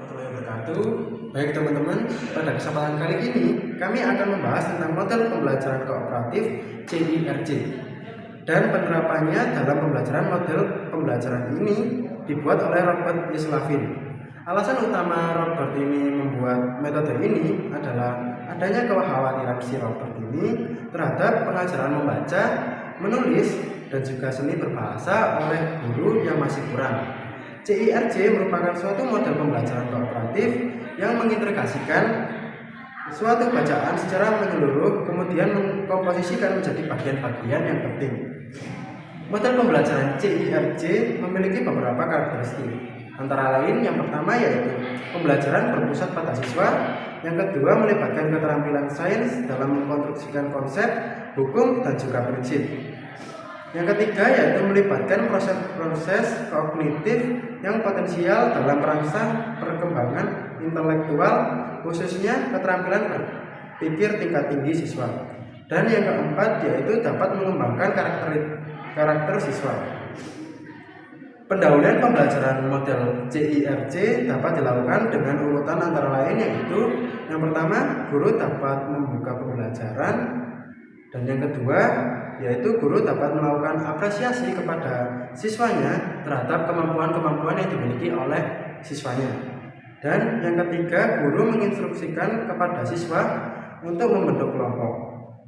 warahmatullahi wabarakatuh. Baik teman-teman, pada kesempatan kali ini kami akan membahas tentang model pembelajaran kooperatif CIRC dan penerapannya dalam pembelajaran. Model pembelajaran ini dibuat oleh Robert Islavin. Alasan utama Robert ini membuat metode ini adalah adanya kekhawatiran si Robert ini terhadap pengajaran membaca, menulis, dan juga seni berbahasa oleh guru yang masih kurang. CIRC merupakan suatu model pembelajaran kooperatif yang mengintegrasikan suatu bacaan secara menyeluruh, kemudian mengkomposisikan menjadi bagian-bagian yang penting. Model pembelajaran CIRC memiliki beberapa karakteristik. Antara lain, yang pertama yaitu pembelajaran berpusat pada siswa, yang kedua melibatkan keterampilan sains dalam mengkonstruksikan konsep, hukum, dan juga prinsip. Yang ketiga yaitu melibatkan proses-proses kognitif yang potensial dalam rangka perkembangan intelektual, khususnya keterampilan berpikir tingkat tinggi siswa. Dan yang keempat yaitu dapat mengembangkan karakter siswa. Pendahuluan pembelajaran model CIRC dapat dilakukan dengan urutan antara lain, yaitu yang pertama, guru dapat membuka pembelajaran, dan yang kedua yaitu guru dapat melakukan apresiasi kepada siswanya terhadap kemampuan-kemampuan yang dimiliki oleh siswanya. Dan yang ketiga, guru menginstruksikan kepada siswa untuk membentuk kelompok.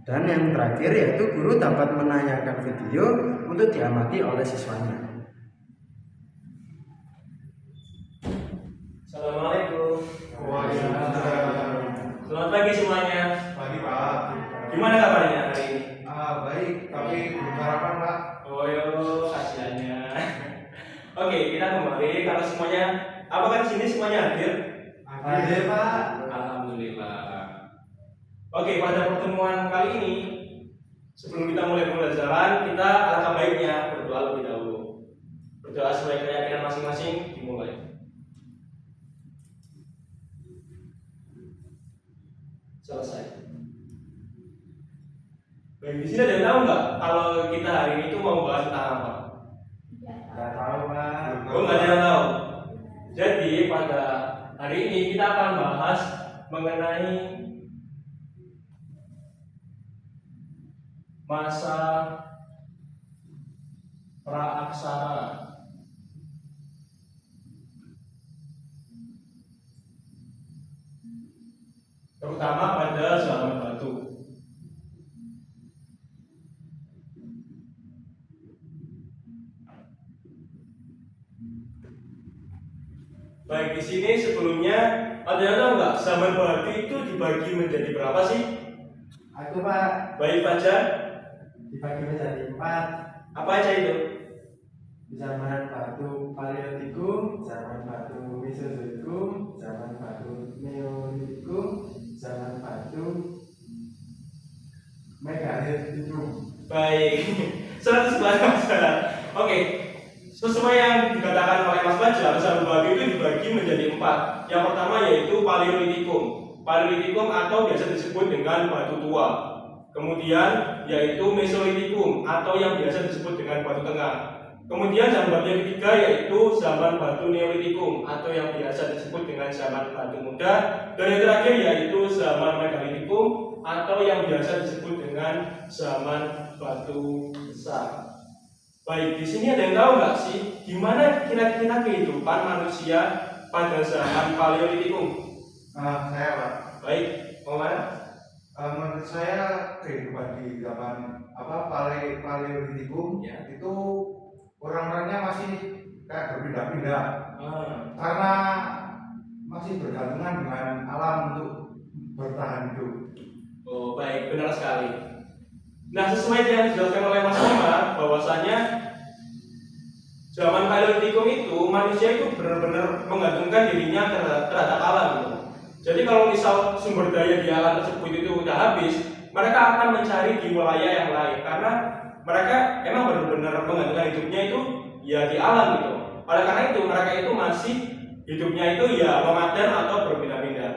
Dan yang terakhir yaitu guru dapat menayangkan video untuk diamati oleh siswanya. Assalamualaikum. Waalaikumsalam. Selamat pagi semuanya. Pagi Pak. Gimana kabarnya hari ini? Baik, tapi belum sarapan Pak. Oh yo, kasihannya. Oke, kita kembali. Kalau semuanya, apakah di sini semuanya hadir? Hadir Pak. Alhamdulillah. Oke, pada pertemuan kali ini, sebelum kita mulai pembelajaran, kita alangkah baiknya berdoa lebih dahulu. Berdoa sesuai keyakinan masing-masing, dimulai. Selesai. Baik, di sini ada yang tahu nggak kalau kita hari ini tuh mau bahas tentang apa? Nggak tahu Pak. Oh, nggak ada yang tahu. Jadi pada hari ini kita akan bahas mengenai masa praaksara. Terutama pada zaman batu. Baik, di sini sebelumnya ada yang tahu nggak zaman batu itu dibagi menjadi berapa sih? Aku Pak, Baik, Fajar. dibagi menjadi 4. Apa aja itu? Zaman batu Paleolitikum, zaman batu Mesozoikum, zaman batu Neolitikum, zaman batu Megalitikum. Baik, 111 masalah. Oke, sesuai yang dikatakan oleh Mas Fajar, zaman batu itu dibagi menjadi 4. Yang pertama yaitu Paleolitikum. Paleolitikum atau biasa disebut dengan batu tua. Kemudian yaitu Mesolitikum atau yang biasa disebut dengan batu tengah. Kemudian zaman batu yang ketiga yaitu zaman batu Neolitikum atau yang biasa disebut dengan zaman batu muda. Dan yang terakhir yaitu zaman Megalitikum atau yang biasa disebut dengan zaman batu besar. Baik, di sini ada yang tahu nggak sih gimana kira-kira kehidupan manusia pada zaman Paleolitikum? Saya Pak. Baik, mau mana? Menurut saya kehidupan di zaman Paleolitikum Ya. itu orang-orangnya masih kayak berpindah-pindah karena masih bergantungan dengan alam untuk bertahan hidup. Oh, baik, benar sekali. Nah, sesuai yang dijelaskan oleh Mas Omar, bahwasanya zaman Paleolitikum itu manusia itu benar-benar menggantungkan dirinya terhadap alam gitu. Jadi kalau misal sumber daya di alam tersebut itu udah habis, mereka akan mencari di wilayah yang lain karena mereka emang benar-benar menggantungkan hidupnya itu ya di alam gitu. Oleh karena itu mereka itu masih hidupnya itu ya nomaden atau berpindah-pindah.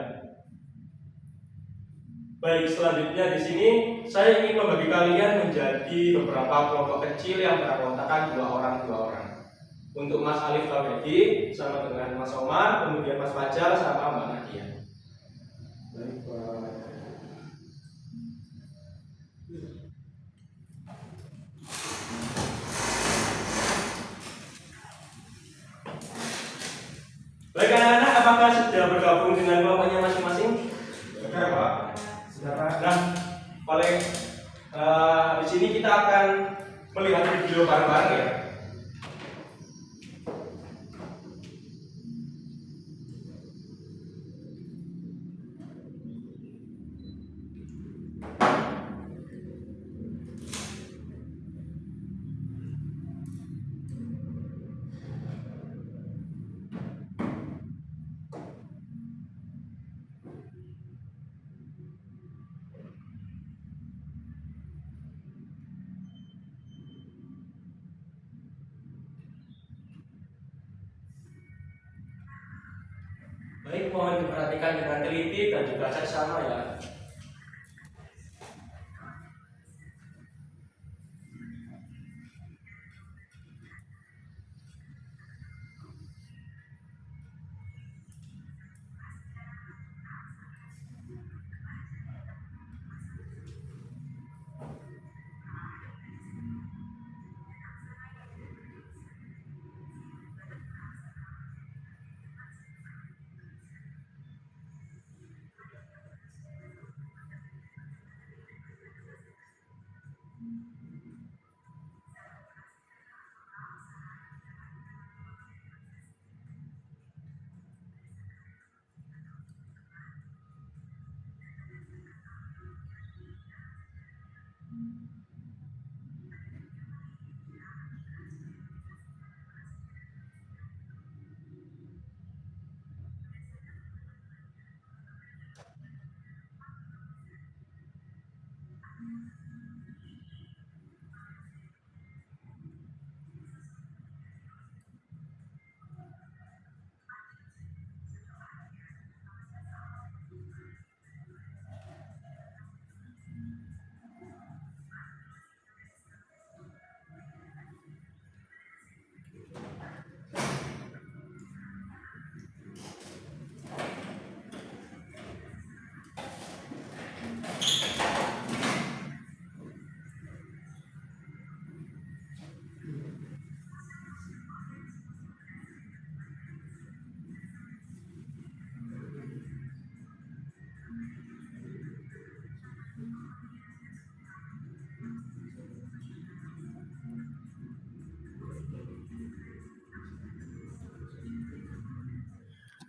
Baik, selanjutnya di sini saya ingin membagi kalian menjadi beberapa kelompok kecil yang beranggotakan 2 orang. Untuk Mas Alif Tawedi sama dengan Mas Omar, kemudian Mas Fajar sama Mbak Nadia. Baik, Pak. Baik anak-anak, apakah sudah bergabung dengan kelompoknya masing-masing? Sudah, Pak. Sudah, Pak. Nah, paling di sini kita akan melihat video bareng-bareng ya. Baik, mohon diperhatikan dengan teliti dan juga seksama ya.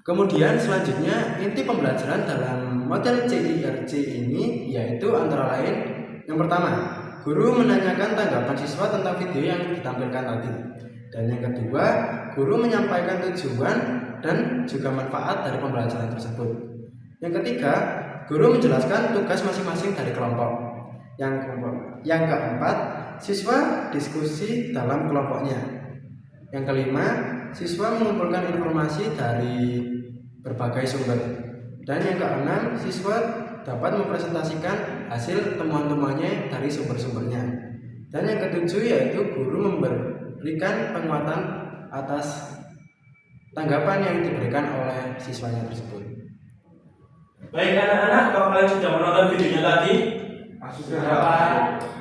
Kemudian selanjutnya inti pembelajaran dalam model CIRC ini yaitu antara lain yang pertama, guru menanyakan tanggapan siswa tentang video yang ditampilkan tadi. Dan yang kedua, guru menyampaikan tujuan dan juga manfaat dari pembelajaran tersebut. Yang ketiga, guru menjelaskan tugas masing-masing dari kelompok. Yang keempat, siswa diskusi dalam kelompoknya. Yang kelima, siswa mengumpulkan informasi dari berbagai sumber. Dan yang keenam, siswa dapat mempresentasikan hasil temuan-temuannya dari sumber-sumbernya. Dan yang ketujuh yaitu guru memberikan penguatan atas tanggapan yang diberikan oleh siswanya tersebut. Baik anak-anak, kalau kalian sudah menonton videonya tadi, Sudah.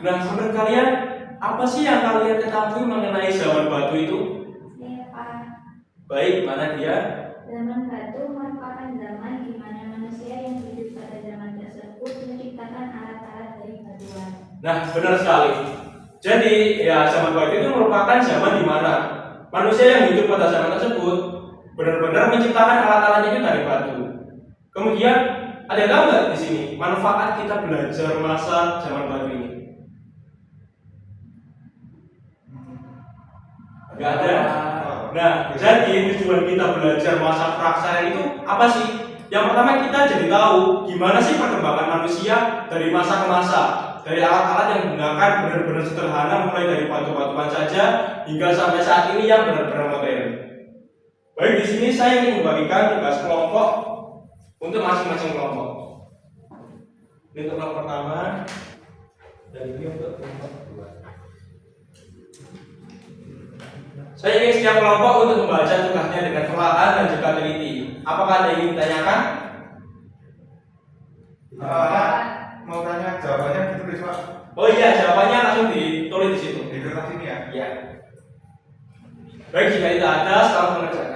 nah menurut kalian apa sih yang kalian ketahui mengenai zaman batu itu? Saya Pak. Baik, mana dia? Zaman batu merupakan zaman di mana manusia yang hidup pada zaman tersebut menciptakan alat-alat dari batuan. Nah, benar sekali. Jadi, ya zaman batu itu merupakan zaman di mana manusia yang hidup pada zaman tersebut benar-benar menciptakan alat-alat itu dari batu. Kemudian, ada yang tahu nggak di sini manfaat kita belajar masa zaman batu ini? Nggak ada. Nah, jadi tujuan kita belajar masa praksara itu apa sih? Yang pertama kita jadi tahu gimana sih perkembangan manusia dari masa ke masa, dari alat-alat yang digunakan benar-benar sederhana mulai dari batu-batuan saja hingga sampai saat ini yang benar-benar modern. Baik, di sini saya ingin membagikan tugas kelompok untuk masing-masing kelompok. Ini untuk kelompok pertama dan ini untuk kelompok kedua. Saya ingin setiap kelompok untuk membaca tugasnya dengan perlahan dan juga teliti. Apakah ada yang ingin ditanyakan? Mau tanya jawabannya ditulis Pak Oh iya, jawabannya langsung ditulis di situ. di kertas ini ya. Ya. Baik, jika tidak ada, selamat mengerjakan.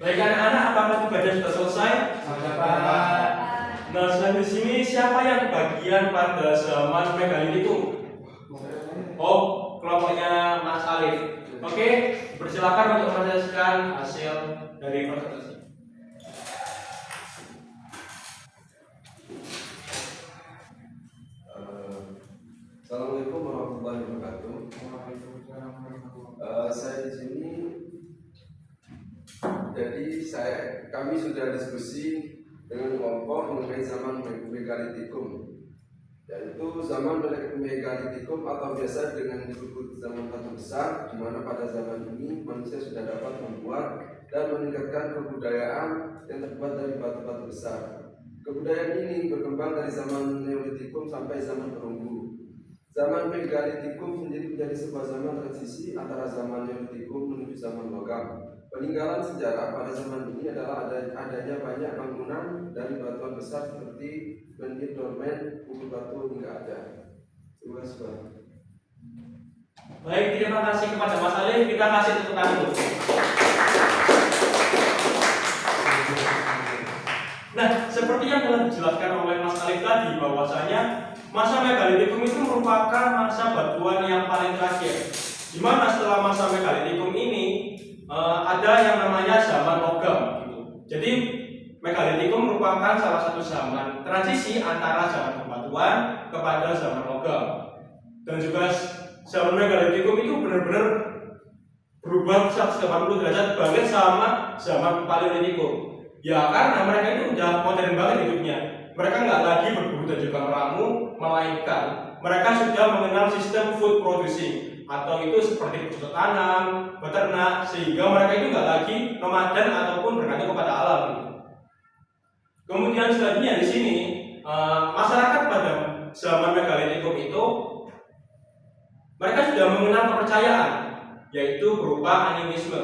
Baik anak-anak, apakah tugasnya sudah selesai? Sudah, Pak. Nah, selanjutnya di sini siapa yang kebagian pada zaman megalitikum? Oh, kelompoknya Mas Alif. Oke, persilakan untuk mempresentasikan hasil dari presentasi. Assalamualaikum warahmatullahi wabarakatuh. Saya di sini, kami sudah diskusi dengan kelompok mengenai zaman megalitikum, yaitu zaman megalitikum atau biasa dengan disebut zaman batu besar, di mana pada zaman ini manusia sudah dapat membuat dan meningkatkan kebudayaan yang terbuat dari batu-batu besar. Kebudayaan ini berkembang dari zaman Neolitikum sampai zaman perunggu. Zaman megalitikum sendiri menjadi sebuah zaman transisi antara zaman Neolitikum menuju zaman logam. Peninggalan sejarah pada zaman ini adalah adanya banyak bangunan dari batuan besar seperti Bendit Dormen, Bukit Batu hingga ada. Terima kasih. Baik, terima kasih kepada Mas Alif. Kita kasih tepuk tangan dulu. Nah, seperti yang telah dijelaskan oleh Mas Alif tadi, bahwasanya masa megalitikum itu merupakan masa batuan yang paling terakhir. Di mana setelah masa megalitikum ini ada yang namanya zaman logam gitu. Jadi megalitikum merupakan salah satu zaman transisi antara zaman pembatuan kepada zaman logam. Dan juga zaman megalitikum itu benar-benar berubah 180 derajat banget sama zaman paleolitikum. Ya karena mereka itu udah modern banget hidupnya. Mereka nggak lagi berburu dan juga meramu, melainkan mereka sudah mengenal sistem food producing, atau itu seperti bercocok tanam, beternak, sehingga mereka itu nggak lagi nomaden ataupun bergantung kepada alam. Kemudian selanjutnya di sini masyarakat pada zaman megalitikum itu mereka sudah mengenal kepercayaan, yaitu berupa animisme,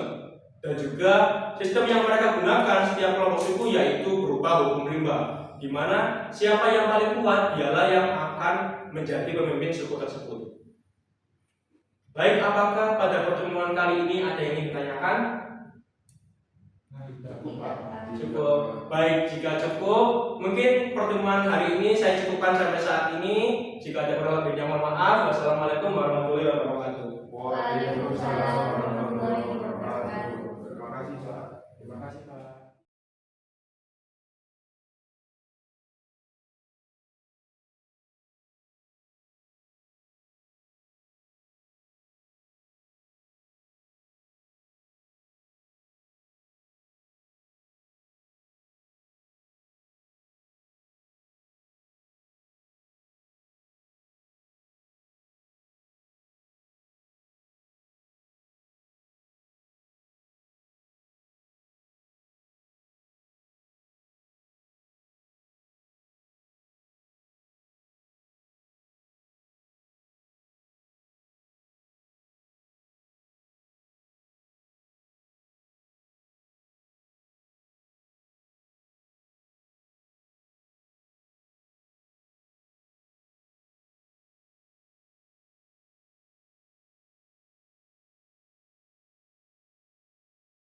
dan juga sistem yang mereka gunakan setiap kelompok suku yaitu berupa hukum rimba, di mana siapa yang paling kuat dialah yang akan menjadi pemimpin suku tersebut. Baik, apakah pada pertemuan kali ini ada yang ingin ditanyakan? Cukup. Baik, jika cukup, mungkin pertemuan hari ini saya cukupkan sampai saat ini. Jika ada kurang lebihnya mohon maaf. Wassalamualaikum warahmatullahi wabarakatuh. Waalaikumsalam.